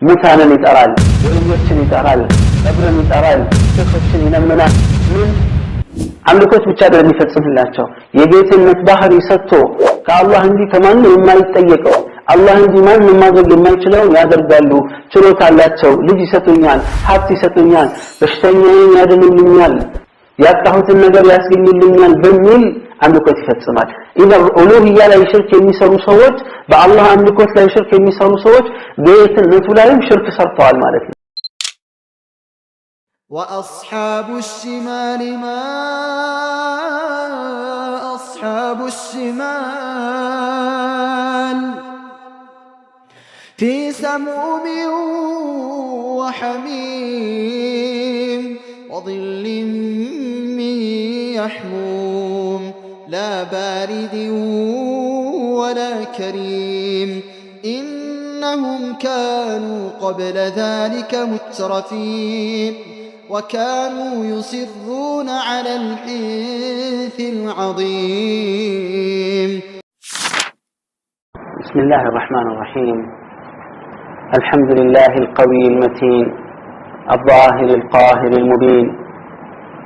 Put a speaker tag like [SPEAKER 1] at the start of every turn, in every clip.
[SPEAKER 1] ሙታንን ይጠራል ወልዮችን ይጠራል ቀብርን ይጠራል ሸኾችን ይለምናል ምን አምልኮት ብቻ አይደለም የሚፈጽምላቸው የጌትነት ባህሪ ሰጥቶ ከአላህ እንጂ ከማንም የማይጠየቀው አላህ እንጂ ማንም ማድረግ የማይችለው ያደርጋሉ ችሎታ አላቸው ልጅ ይሰጡኛል ሀብት ይሰጡኛል በሽተኛዬን ያድኑልኛል ያጣሁትን ነገር ያስገኙልኛል በሚል አምልኮት ይፈጽማል ኢዛ ኡሉሂያ ላይ ሽርክ የሚሰሩ ሰዎች በአላህ አምልኮት ላይ ሽርክ የሚሰሩ ሰዎች ጌትነቱ ላይም ሽርክ ሰርተዋል ማለት ነው
[SPEAKER 2] وأصحاب الشمال ما أصحاب الشمال في سموم وحميم وظل من يحموم لا بارد ولا كريم إنهم كانوا قبل ذلك مترفين وكانوا يصرون على الحنث العظيم
[SPEAKER 1] بسم الله الرحمن الرحيم الحمد لله القوي المتين الظاهر القاهر المبين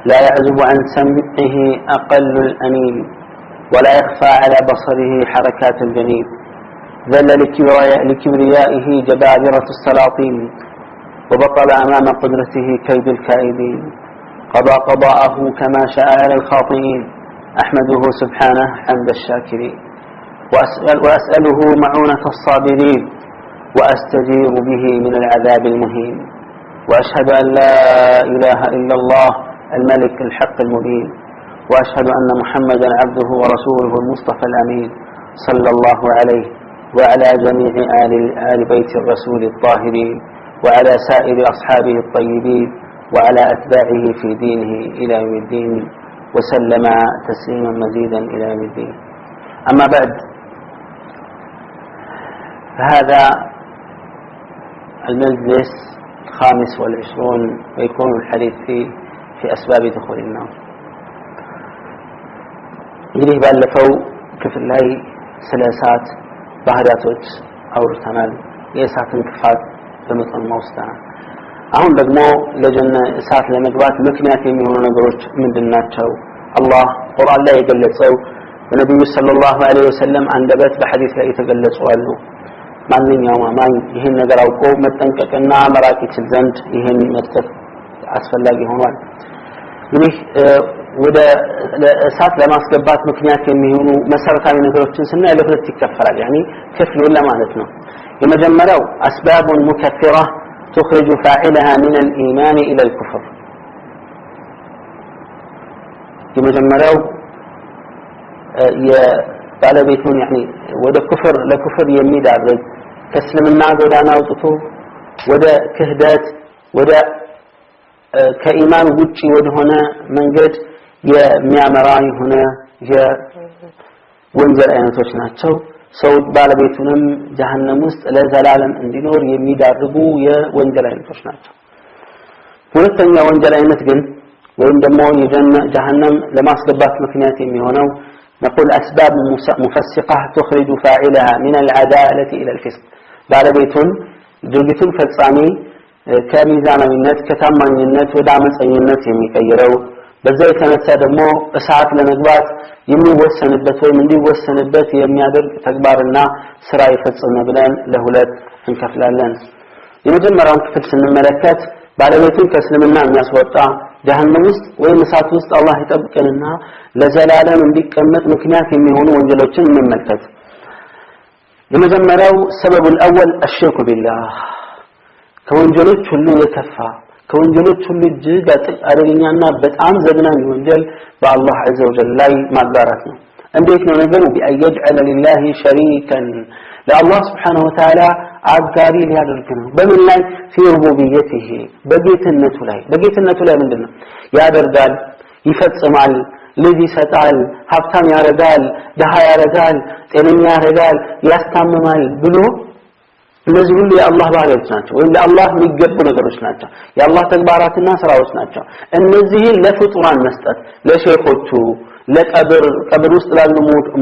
[SPEAKER 1] لا يعزب عن سمعه أقل الأنين ولا يخفى على بصره حركات الجنين ذل لكبريائه جبابرة السلاطين وبطل أمام قدرته كيد الكائدين قضى قضاءه كما شاء على الخاطئين أحمده سبحانه حمد الشاكرين وأسأله معونة الصابرين وأستجير به من العذاب المهين وأشهد أن لا إله إلا الله الملك الحق المبين وأشهد أن محمدا عبده ورسوله المصطفى الأمين صلى الله عليه وعلى جميع آل بيت الرسول الطاهرين وعلى سائر أصحابه الطيبين وعلى أتباعه في دينه إلى يوم الدين وسلم تسليما مزيدا إلى يوم الدين أما بعد فهذا المجلس 25 ويكون الحديث فيه في أسباب دخول النار እንግዲህ ባለፈው ክፍል ላይ ስለ እሳት ባህሪያቶች አውርተናል የእሳትን ክፋት በመጠኑ ወስደናል አሁን ደግሞ ለጀነ እሳት ለመግባት ምክንያት የሚሆኑ ነገሮች ምንድናቸው አላህ ቁርአን ላይ የገለጸው በነብዩ ሰለላሁ ዐለይሂ ወሰለም አንደበት በሐዲስ ላይ የተገለጹ አሉ ማንኛውም አማኝ ይህን ነገር አውቆ መጠንቀቅና መራቅ ይችል ዘንድ ይህን መጥቀስ አስፈላጊ ሆኗል እንግዲህ ወደ እሳት ለማስገባት ምክንያት የሚሆኑ መሰረታዊ ነገሮችን ስናይ ለሁለት ይከፈላል يعني ክፍሉን ለማለት ነው የመጀመሪያው أسباب مكفرة تخرج فاعلها من الإيمان إلى الكفر የመጀመሪያው የባለቤቱን يعني ወደ ኩፍር ለኩፍር የሚዳርግ ከእስልምና ጎዳና አውጥቶ ወደ ክህደት ወደ ከኢማን ውጪ ወደሆነ መንገድ የሚያመራ የሆነ የወንጀል አይነቶች ናቸው ሰው ባለቤቱንም ጀሃነም ውስጥ ለዘላለም እንዲኖር የሚዳርጉ የወንጀል አይነቶች ናቸው ሁለተኛ ወንጀል አይነት ግን ወይም ደግሞ ጀሃነም ለማስገባት ምክንያት የሚሆነው نقول أسباب مفسقة تخرج فاعلها من العدالة إلى الفسق ባለቤቱን ድርጊቱን ፈጻሚ ከሚዛናዊነት ከታማኝነት ወደ አመፀኝነት የሚቀይረው በዛ የተነሳ ደግሞ እሳት ለመግባት የሚወሰንበት ወይም እንዲወሰንበት የሚያደርግ ተግባርና ስራ ይፈጽም ብለን ለሁለት እንከፍላለን የመጀመሪያውን ክፍል ስንመለከት ባለቤቱን ከእስልምና የሚያስወጣ ጀሃነም ውስጥ ወይም እሳት ውስጥ አላህ ይጠብቀንና ለዘላለም እንዲቀመጥ ምክንያት የሚሆኑ ወንጀሎችን እንመልከት የመጀመሪያው ሰበቡ الأول الشرك بالله ከወንጀሎች ሁሉ የከፋ ከወንጀሎች ሁሉ እጅግ አደገኛና በጣም ዘግናኝ ወንጀል በአላህ عز وجل ላይ ማጋራት ነው እንዴት ነው ነገሩ ቢአይጅዐለ ሊላሂ ሸሪከን ለአላህ Subhanahu Wa Ta'ala አጋሪ ሊያደርግ ነው በምን ላይ في ربوبيته በጌትነቱ ላይ ምንድነው ያደርጋል ይፈጽማል ልጅ ይሰጣል ሀብታም ያረጋል ደሃ ያረጋል ጤነኛ ያረጋል ያስታምማል ብሎ እነዚህ ሁሉ የአላህ ባህሪያት ናቸው ወይም ለአላህ የሚገቡ ነገሮች ናቸው የአላህ ተግባራትና ስራዎች ናቸው እነዚህን ለፍጡራን መስጠት ለሼኾቹ ለቀብር ውስጥ ላሉ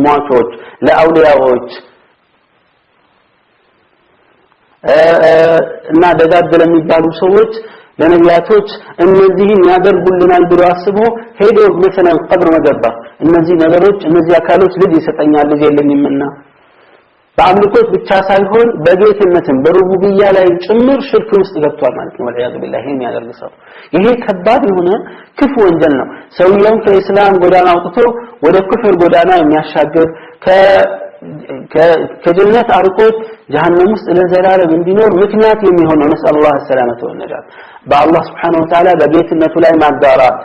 [SPEAKER 1] ሟቾች ለአውሊያዎች እና ደጋግ ለሚባሉ ሰዎች ለነቢያቶች እነዚህን ያደርጉልናል ብሎ አስቦ ሄዶ مثلا ቀብር መገባት እነዚህ ነገሮች እነዚህ አካሎች ልጅ ይሰጠኛል ልጅ የለኝምና በአምልኮት ብቻ ሳይሆን በጌትነትም በሩቡብያ ላይ ጭምር ሽርክ ውስጥ ገብቷል ማለት ነው ወልዒያዙ ቢላህ የሚያደርግ ሰው ይሄ ከባድ የሆነ ክፉ ወንጀል ነው ሰውየውን ከእስላም ጎዳና አውጥቶ ወደ ኩፍር ጎዳና የሚያሻግር ከጀነት አርቆት ጀሃነም ውስጥ ለዘላለም እንዲኖር ምክንያት የሚሆነው ነስአላሁ ሰላመተ ወነጃት በአላህ Subhanahu Wa Ta'ala በጌትነቱ ላይ ማጋራት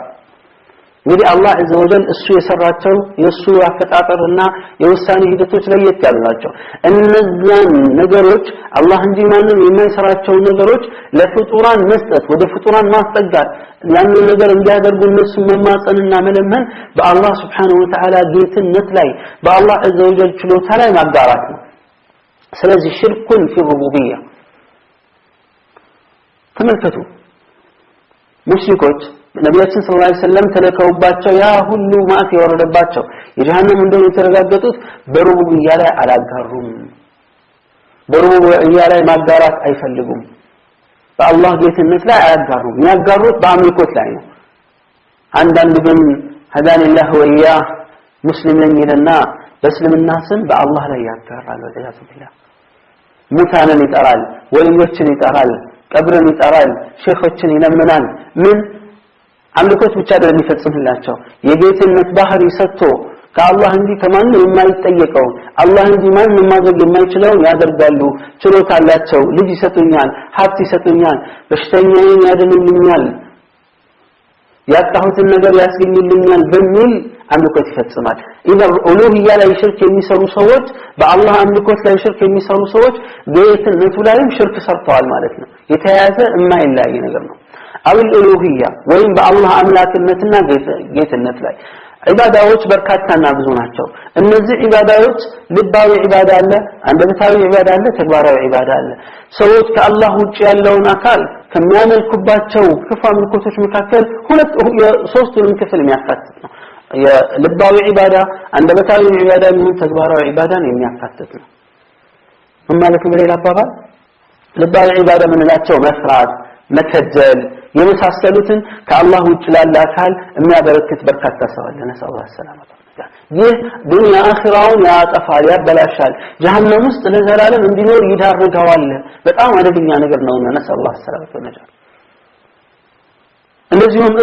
[SPEAKER 1] እንግዲህ አላህ عز وجل እሱ የሰራቸው የሱ አፈጣጠርና የውሳኔ ሂደቶች ለየት ያሉ ናቸው እነዛን ነገሮች አላህ እንጂ ማንም የማይሰራቸው ነገሮች ለፍጡራን መስጠት ወደ ፍጡራን ማስጠጋት ያንን ነገር እንዲያደርጉ እነሱ መማጸንና መለመን በአላህ Subhanahu Wa Ta'ala ጌትነት ላይ በአላህ عز وجل ችሎታ ላይ ማጋራት ነው ስለዚህ ሽርኩን في الربوبيه ተመልከቱ ሙሽሪኮች ነብያችን ሰለላሁ ዐለይሂ ወሰለም ተለከውባቸው ያ ሁሉ ማዕት የወረደባቸው የጀሃነም እንደሆነ የተረጋገጡት በሩቡብያ ላይ አላጋሩም በሩቡብያ ላይ ማጋራት አይፈልጉም በአላህ ጌትነት ላይ አያጋሩም ያጋሩት በአምልኮት ላይ ነው አንዳንድ ግን ሀዳንላህ ወያ ሙስሊም ነኝ ይልና በእስልምና ስም በአላህ ላይ ያጋራል ወልዒያዙ ቢላህ ሙታንን ይጠራል ወልዮችን ይጠራል ቀብርን ይጠራል ሼኾችን ይለምናል ምን አምልኮት ብቻ አይደለም የሚፈጽምላቸው የጌትነት ባህሪ ሰጥቶ ከአላህ እንጂ ከማንም የማይጠየቀው አላህ እንጂ ማንም ማድረግ የማይችለው ያደርጋሉ ችሎታ አላቸው ልጅ ይሰጡኛል ሀብት ይሰጡኛል በሽተኛዬን ያድኑልኛል ያጣሁትን ነገር ያስገኝልኛል በሚል አምልኮት ይፈጽማል ኢዛ ኡሉሂያ ላይ ሽርክ የሚሰሩ ሰዎች በአላህ አምልኮት ላይ ሽርክ የሚሰሩ ሰዎች ጌትነቱ ላይም ሽርክ ሰርተዋል ማለት ነው የተያያዘ የማይለያይ ነገር ነው አውል ኡሉሂያ ወይም በአላህ አምላክነትና ጌትነት ላይ ዒባዳዎች በርካታና ብዙ ናቸው እነዚህ ዒባዳዎች ልባዊ ዒባዳ አለ አንደበታዊ ዒባዳ አለ ተግባራዊ ዒባዳ አለ ሰዎች ከአላህ ውጭ ያለውን አካል ከሚያመልኩባቸው ክፉ አምልኮቶች መካከል ሶስቱንም ክፍል የሚያካትት ነው የልባዊ ዒባዳ አንደበታዊ ዒባዳ እና ተግባራዊ ዒባዳን የሚያካትት ነው ማለት ነው በሌላ አባባል ልባዊ ዒባዳ ምንላቸው መስራት መከጀል የመሳሰሉትን ከአላህ ውጭ ላለ አካል የሚያበረክት በርካታ ሰው አለ ነስአላሁ ሰላመተ ይህ ዱንያ አኺራውን ያጠፋል ያበላሻል ጀሃነም ውስጥ ለዘላለም እንዲኖር ይዳርገዋል በጣም አደገኛ ነገር ነውና ነስአላሁ ሰላመተ ወነጃት እንደዚሁም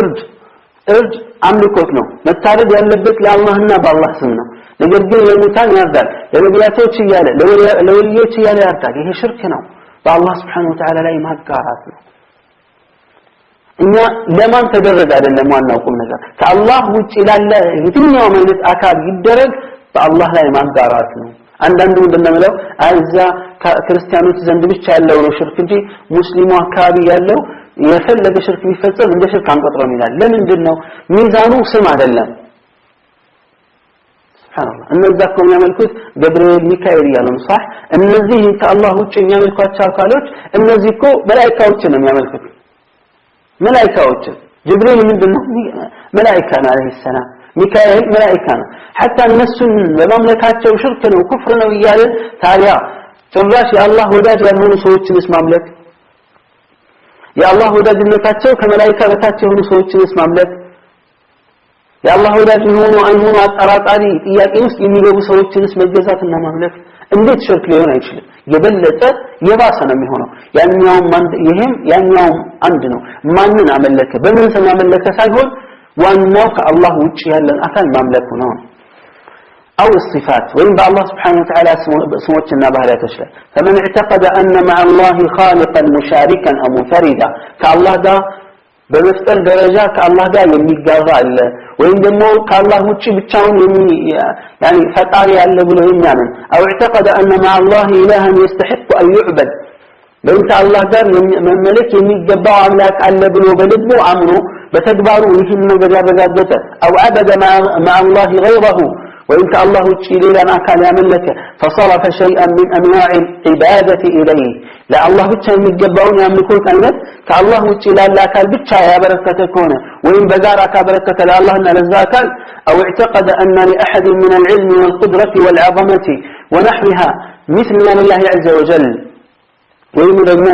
[SPEAKER 1] እርድ አምልኮት ነው መታረድ ያለበት ለአላህና በአላህ ስም ነው ነገር ግን ለሙታን ያርዳል ለነቢያቶች ይያለ ለወልዮች ይያለ ያርዳል ይሄ ሽርክ ነው በአላህ Subhanahu Wa Ta'ala ላይ ማጋራት ነው እኛ ለማን ተደረገ አይደለም ዋናው ቁም ነገር ከአላህ ውጭ ላለ የትኛውም አይነት አካል ይደረግ በአላህ ላይ ማጋራት ነው አንዳንዱ እንደምንለው አይዛ ክርስቲያኖች ዘንድ ብቻ ያለው ነው ሽርክ እንጂ ሙስሊሙ አካባቢ ያለው የፈለገ ሽርክ ቢፈጸም እንደ ሽርክ አንቆጥረውም ይላል ለምንድነው ሚዛኑ ስም አይደለም ሱብሃንአላህ እነዛ እኮ የሚያመልኩት ገብርኤል ሚካኤል ያለው ነው صح እነዚህ ከአላህ ውጭ የሚያመልኳቸው አካሎች እነዚህ እኮ መላእክቶችን ነው የሚያመልኩት መላእክቶች ጅብሪል ምንድነው መላእክት አለይሂ ሰላም ሚካኤል መላእክት ነው حتى እነሱን በማምለካቸው ሽርክ ነው ኩፍር ነው ይያለ ታዲያ ጭራሽ የአላህ ወዳጅ ያልሆኑ ሰዎችን ማምለክ የአላህ ወዳጅነታቸው ከመላእክት በታች የሆኑ ሰዎችን ማምለክ የአላህ ወዳጅ የሆኑ አይሆኑ አጠራጣሪ ጥያቄ ውስጥ የሚገቡ ሰዎችን መገዛትና ማምለክ እንዴት ሽርክ ሊሆን አይችልም የበለጠ የባሰ ነው የሚሆነው ያኛውም አንድ ነው ማንን አመለከ በምን ስም አመለከ ሳይሆን ዋናው ከአላህ ውጭ ያለን አካል ማምለኩ ነው أو الصفات وإن الله سبحانه وتعالى اسموتنا بهلاتش له فمن اعتقد أن مع الله خالقا مشاركا أو منفردا كالله دا بمثل درجة كالله دا يميقاضى وإن دمو كالله وچي بتشاون يعني فتاري ألا بلو يميانا أو اعتقد أن مع الله إلها يستحق أن يعبد بإنت الله دا من ملك يميقاضى عملاك ألا بلو بلدبو عمرو بتكبارو يهمنا بجابة أو عبد مع الله غيره وإنت الله تشيل لنا كان يملك فصرف شيئا من أنواع العبادة إليه لا الله تشيل يجبرون يملكون كلمة كالله تشيل لا كان بتشا يا بركة كونه وإن بزارك بركة لا الله إن لذاك أو اعتقد أن لأحد من العلم والقدرة والعظمة ونحوها مثل من الله عز وجل ወይም ደግሞ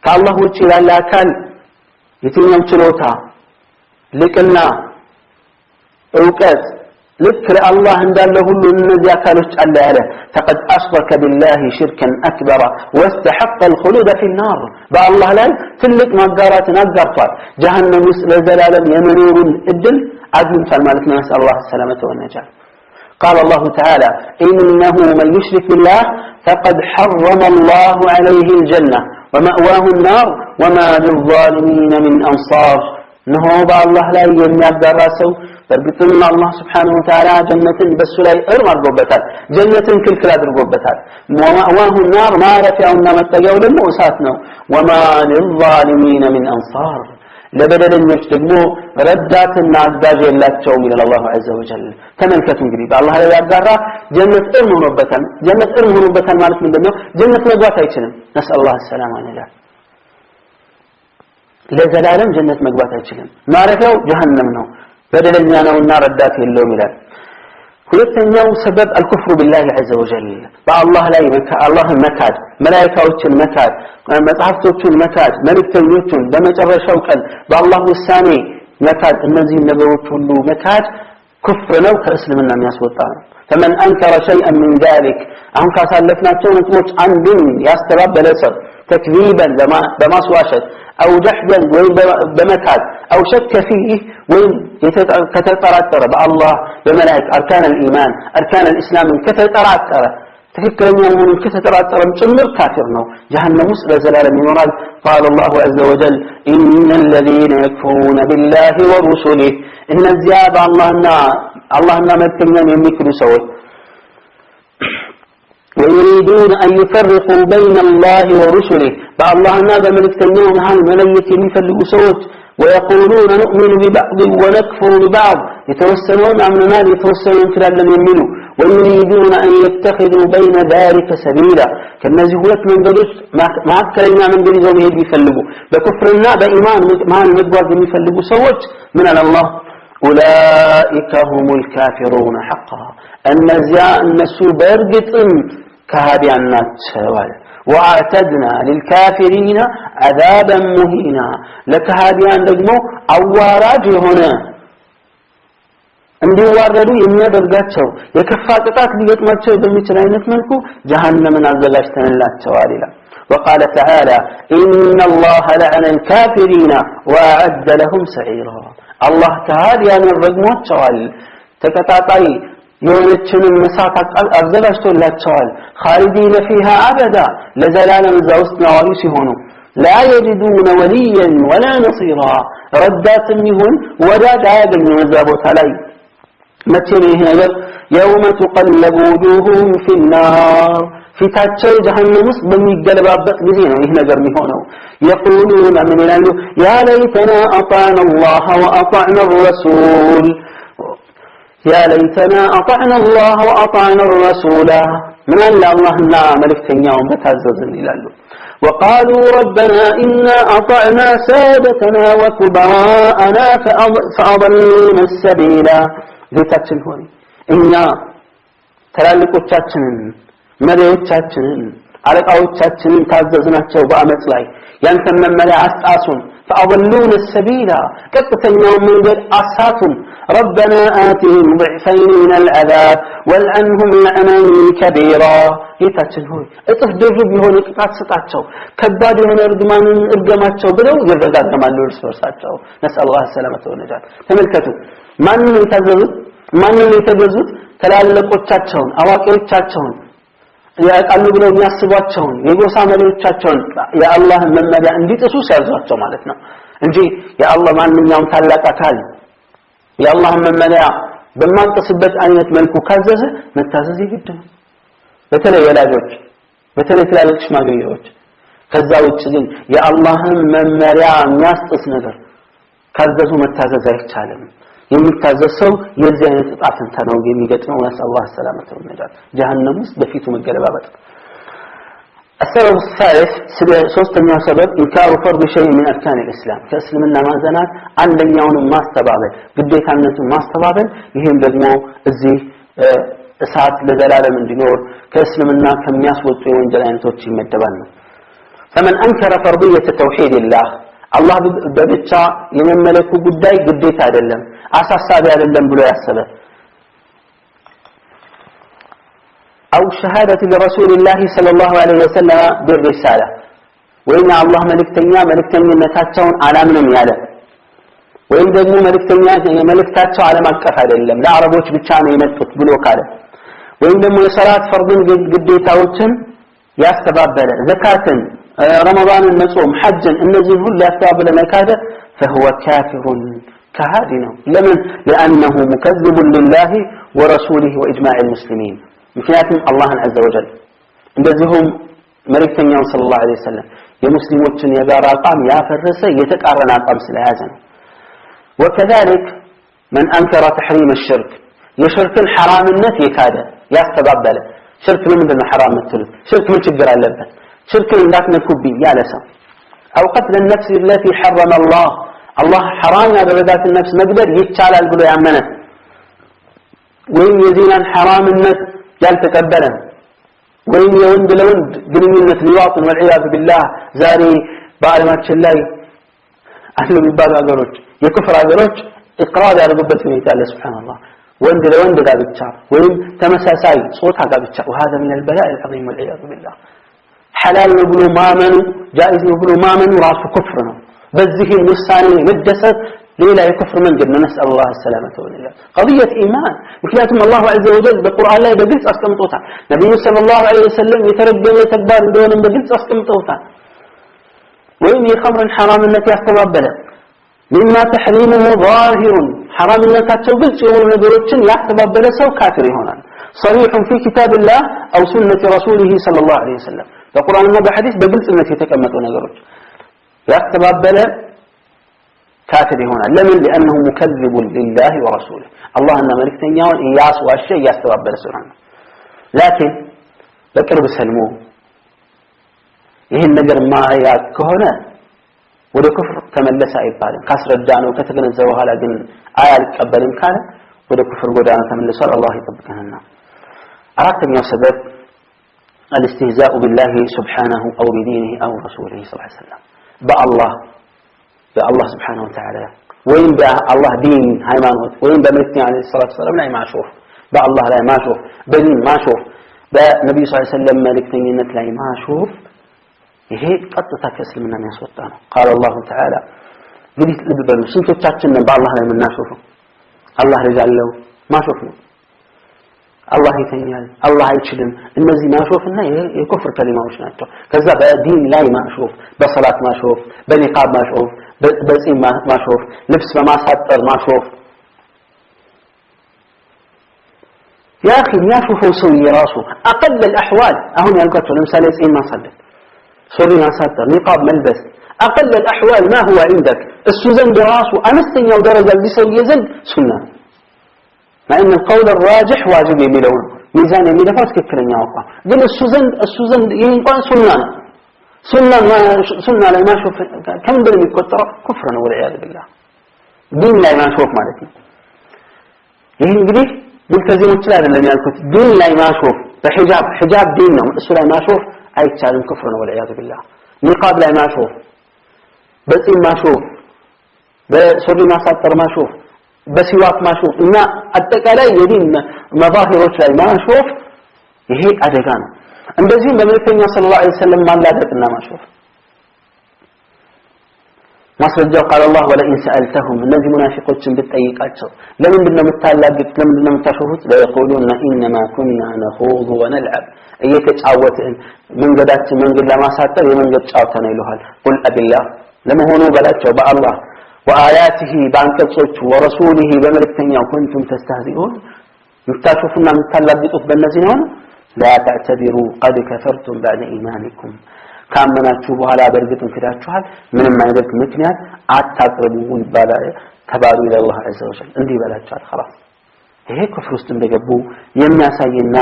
[SPEAKER 1] ከአላህ ውጪ ላለ አካል የትኛው ችሎታ ልቅና ዕውቀት ልክ ለአላህ እንዳለ ሁሉ እነዚህ አካሎች አለ ያለ فقد أشرك بالله شركا أكبر واستحق الخلود في النار بالله ላይ ትልቅ ማጋራትን አጋርቷል ጀሃነም ውስጥ ለዘላለም የመኖሩን እድል አግኝቷል ማለት ነው نسأل الله السلامة والنجاة قال الله تعالى إنه من يشرك بالله فقد حرم الله عليه الجنة ومأواه النار وما للظالمين من أنصار نهو بالله لا የሚያጋራ ሰው በርግጥም አላህ Subhanahu Wa Ta'ala ጀነትን በሱ ላይ እርም አድርጎበታል ጀነትን ክልክል አድርጎበታል ወማዋሁ النار ማረፊያውና መጠጊያው ደግሞ እሳት ነው وما للظالمين من أنصار ለበደለኞች ደግሞ ረዳትና አጋዥ የላቸውም ይላል አላህ Azza wa Jalla ተመልከቱ እንግዲህ በአላህ ላይ ያጋራ ጀነት እርም ሆኖበታል ማለት ምንድነው ጀነት መግባት አይችልም نسأل الله السلامة والنجاة ለዘላለም ጀነት መግባት አይችልም ማረፊያው ጀሃነም ነው በደለኛ ነውና ረዳት የለውም ይላል ሁለተኛው ሰበብ الكفر بالله عز وجل በአላህ ላይ አላህን መካድ መላእክቶችን መካድ መጽሐፍቶችን መካድ መልእክተኞችን በመጨረሻው ቀን በአላህ ውሳኔ መካድ እነዚህ ነገሮች ሁሉ መካድ ኩፍር ነው ከእስልምና የሚያስወጣ ነው فمن انكر شيئا من ذلك አሁን ካሳለፍናቸው ነጥቦች አንዱን ያስተባበለ ሰው تكذيبا بمسواشة أو جحدا بمكاد أو شك فيه وين كتتراتر بالله بملائك أركان الإيمان أركان الإسلام كتتراتر تفكر من كتتراتر مجمر كافرنا جهنم مسألة زلال من مراد قال الله عز وجل إن الذين يكفرون بالله ورسله إن الزيادة الله مبتنين يمكن سوي ويريدون أن يفرقوا بين الله ورسله فالله نادى ملكتنين هاي مليك يفلقوا سوت ويقولون نؤمن ببعض ونكفر ببعض يتوسلون أمرنا يتوسلون كلا لم يمنوا ويريدون أن يتخذوا بين ذلك سبيلا كالنزي هلك من قدس ما أكلنا من قدس ومهد يفلقوا بكفرنا بإيمان مع المدوار يفلقوا سوت من الله أولئك هم الكافرون حقا النزياء النسو برقط كهابيانات سوال وأعتدنا للكافرين عذابا مهينا لكهابيان دجمو أواراج هنا እንዲዋረዱ የሚያደርጋቸው የከፋ ቅጣት ሊገጥማቸው በሚችል አይነት መልኩ ጀሃነምን አዘጋጅተንላቸዋል ይላል وقال تعالى إن الله لعن الكافرين وأعد لهم سعيرا الله تعالى ያደረግሟቸዋል ተከታታይ የሆነችንን መሳት አዘጋጅቶላቸዋል خالدين فيها أبدا ለዘላለም እዛ ውስጥ ነዋሪ ሲሆኑ لا يجدون وليا ولا نصيرا ردات يهون ወዳጅ አያገኙም እዛ ቦታ ላይ መቼም ይሄ ነገር يوم تقلب وجوههم في النار ፊታቸው ጀሃነም ውስጥ በሚገለባበት ጊዜ ነው ይሄ ነገር የሚሆነው يقولون من ይላሉ يا ليتنا أطعنا الله وأطعنا الرسول يا ليتنا أطعنا الله وأطعنا الرسول من اللهنا ملكتنياهم بتعززن ይላሉ وقالوا ربنا إنا أطعنا سادتنا وكبراءنا فأضلونا السبيل ጌታችን ሆይ እኛ ተላልቆቻችንን መሪዎቻችንን አለቃዎቻችንን ታዘዝናቸው በአመጽ ላይ ያንተን መመሪያ አስጣሱን فأضلون السبيل قطتناهم من قد أساتهم ربنا آتهم ضعفين من العذاب والعنهم لعنا كبيرا يتاتشن اطف درب يهون قطات سطاتشو كباد يهون ارغماتشو بلو يرغغمالو رسورساتشو نسأل الله السلامة والنجاة تملكتوا ማንን የተገዙት ተላለቆቻቸውን አዋቂዎቻቸውን ያቃሉ ብለው የሚያስቧቸውን የጎሳ መሪዎቻቸውን የአላህን መመሪያ እንዲጥሱ ሲያዟቸው ማለት ነው እንጂ የአላህ ማንኛውም ታላቅ አካል የአላህን መመሪያ በማንጠስበት አይነት መልኩ ካዘዘ መታዘዝ ይግድ ነው በተለይ ወላጆች በተለይ ትላልቅ ሽማግሌዎች ከዛ ውጭ ግን የአላህን መመሪያ የሚያስጥስ ነገር ካዘዙ መታዘዝ አይቻልም የሚታዘሰው የዚህ አይነት ጣፈንታ ነው የሚገጥመው ወሰላሁ ሰላመተ ወነጃት ጀሃነም ውስጥ በፊቱ መገለባበጥ السبب الثالث ሶስተኛው ሰበብ ኢንካሩ ፈርድ شيء من اركان الاسلام ከእስልምና ማዘናት አንደኛውን ማስተባበል ግዴታነቱን ማስተባበል ይሄን ደግሞ እዚህ እሳት ለዘላለም እንዲኖር ከእስልምና ከሚያስወጡ የወንጀል አይነቶች ይመደባል ነው فمن أنكر فرضية توحيد الله الله በብቻ የመመለኩ ጉዳይ ግዴታ አይደለም አሳሳቢ አይደለም ብሎ ያሰበ أو شهادة لرسول الله صلى الله عليه وسلم بالرسالة وإن الله ملكتنيነታቸውን አላምንም ያለ ወይም ደግሞ መልእክታቸው ዓለም አቀፍ አይደለም ለአረቦች ብቻ ነው የመጡት ብሎ ካለ ወይም ደግሞ የሰላት ፈርድን ግዴታዎችን ያስተባበለ ዘካትን ረመዳንን መጾም ሐጅን እነዚህ ሁሉ ያስተባበለ መካደ فهو كافر كهادنا لمن لأنه مكذب لله ورسوله وإجماع المسلمين ምክንያቱም አላህን عز وجل እንደዚሁም መልእክተኛው ሰለላሁ ዐለይሂ ወሰለም የሙስሊሞችን የጋራ አቋም ያፈረሰ የተቃረነ አቋም ስለያዘ ነው وكذلك من أنكر تحريم الشرك የሽርክን ሐራምነት የካደ ያስተባበለ ሽርክ ለምንድን ነው ሐራም የምትሉት ሽርክ ምን ችግር አለበት ሽርክን እንዳትነኩብኝ ያለ ሰው أو قتل النفس التي حرم الله حرام ያደረጋት ነፍስ መግደል ይቻላል ብሎ ያመነ ወይም የዚናን ሐራምነት ያልተቀበለ ወይም የወንድ ለወንድ ግንኙነት ሊዋጥን والعياذ بالله ዛሬ በዓለማችን ላይ አሉ የሚባሉ ሀገሮች የኩፍር ሀገሮች ኢቅራር ያደረጉበት ሁኔታ አለ ሱብሃንአላህ ወንድ ለወንድ ጋብቻ ወይም ተመሳሳይ ጾታ ጋብቻ وهذا من البلاء العظيم والعياذ بالله حلال ነው ብሎ ማመኑ جائز ነው ብሎ ማመኑ ራሱ ኩፍር ነው በዚህም ውሳኔ መደሰት ሌላ የኩፍር መንገድ ነው نسأل الله السلامة والعافية قضية إيمان ምክንያቱም الله عز وجل በቁርአን ላይ በግልጽ አስቀምጦታል ነብዩ صلى الله عليه وسلم የተረገመ ተግባር እንደሆነ በግልጽ አስቀምጦታል ወይም የኸምርን ሐራምነት ያስተባበለ مما تحريمه ظاهر حرامነታቸው ግልጽ የሆኑ ነገሮችን ያስተባበለ ሰው ካፊር ይሆናል صريح في كتاب الله أو سنة رسوله صلى الله عليه وسلم በቁርአንና በሐዲስ በግልጽነት የተቀመጡ ነገሮች ያስተባበለ كافر هنا لمن لأنه مكذب لله ورسوله الله أن ملكتنياه إياس وأشياء يستوابل سبحانه لكن بكر بسلموه يهن نجر ما ياك هنا وده كفر تملس عبادا كسر الدانو كتغنزوها لكن آيات قبل إمكانه وده كفر قدانا تملس الله يطبقنا النار أردت من السبب الاستهزاء بالله سبحانه أو بدينه أو رسوله صلى الله عليه وسلم بأ الله سبحانه وتعالى وين الله دين هيمانوت وين بملكتني عليه الصلاة والسلام لا ما شوف الله لا ما شوف بدين ما شوف النبي صلى الله عليه وسلم ملكتني نت لا ما شوف هيك قد تكسل من الناس وطانا قال الله تعالى قلت لبلو سنتوቻችንን በአላህ ላይ የምናሾፈው አላህ ረጃል ለው ማሾፍ ነው አላህ ይተኛል አላህ አይችልም እነዚህ ማሾፍና የኩፍር ከሊማዎች ናቸው ከዛ በዲን ላይ ማሾፍ በሰላት ማሾፍ በኒቃብ ማሾፍ በጺም ማሾፍ ልብስ በማሳጠር ማሾፍ يا اخي يشوفوا سوي راسه اقل الاحوال اهون يلقطوا لمثال ጺም ማሳደር ሱሪ ማሳጠር ኒቃብ መልበስ اقل الاحوال ما هو عندك السوزن براسه امستኛው ደረጃ ሊሰው ይዘን ሱና مع ان القول الراجح واجب يميلون ميزان يميلفው ትክክለኛ አቋም ግን እሱ ዘንድ ይሄ እንኳን ሱና ላይ ማሾፍ ከም እንደሚቆጠረው ኩፍር ነው ወለያ بالله ዲን ላይ ማሾፍ ማለት ነው ይሄ እንግዲህ ሙልተዚሞች ላይ አይደለም ያልኩት ዲን ላይ ማሾፍ በሂጃብ ዲን ነው እሱ ላይ ማሾፍ አይቻልም ኩፍር ነው ወለያ بالله ኒቃብ ላይ ማሾፍ በጺም ማሾፍ በሱሪ ማሳጠር ማሾፍ በሲዋክ ማሾፍ እና አጠቃላይ የዲን መዛሂሮች ላይ ማሾፍ ይሄ አደጋ ነው እንደዚህም በመልእክተኛው ሰለላሁ ዐለይሂ ወሰለም ማላደቅና ማሾፍ ማስረጃው قال الله ولئن سألتهم እነዚህ ሙናፊቆችን ብትጠይቃቸው ለምንድነው የምታላግጥ ለምንድነው የምታሾፉት ለيقولون انما كنا نخوض ونلعب እየተጫወትን መንገድ ለማሳጠር የመንገድ ጫወታ ነው ይሉሃል قل بالله ለመሆኑ በላቸው በአላህ وآياته بانكصوቹ ورسوله بملكتኛው كنتم تستهزئون ምታሾፉና ምታላግጡት በእነዚህ ነው لا تعتذروا قد كفرتم بعد إيمانكم ካመናችሁ በኋላ በርግጥም ክዳችኋል ምንም አይነት ምክንያት አታቅርቡ ይባላል ተባሉ ለአላህ عز وجل እንዲህ በላችኋል خلاص ይሄ ኩፍር ውስጥ እንደገቡ የሚያሳይና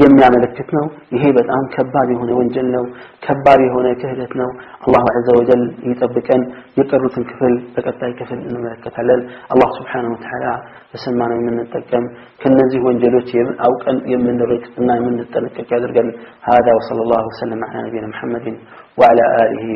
[SPEAKER 1] የሚያመለክት ነው። ይሄ በጣም ከባድ የሆነ ወንጀል ነው፣ ከባድ የሆነ ክህደት ነው። አላሁ ዐዘ ወጀል ይጠብቀን። የቀሩትን ክፍል በቀጣይ ክፍል እንመለከታለን። አላህ ሱብሓነሁ ወተዓላ በሰማነው የምንጠቀም ከነዚህ ወንጀሎች አውቀን የምንርቅና የምንጠነቀቅ ያድርገን። هذا وصلى الله وسلم على نبينا محمد وعلى آله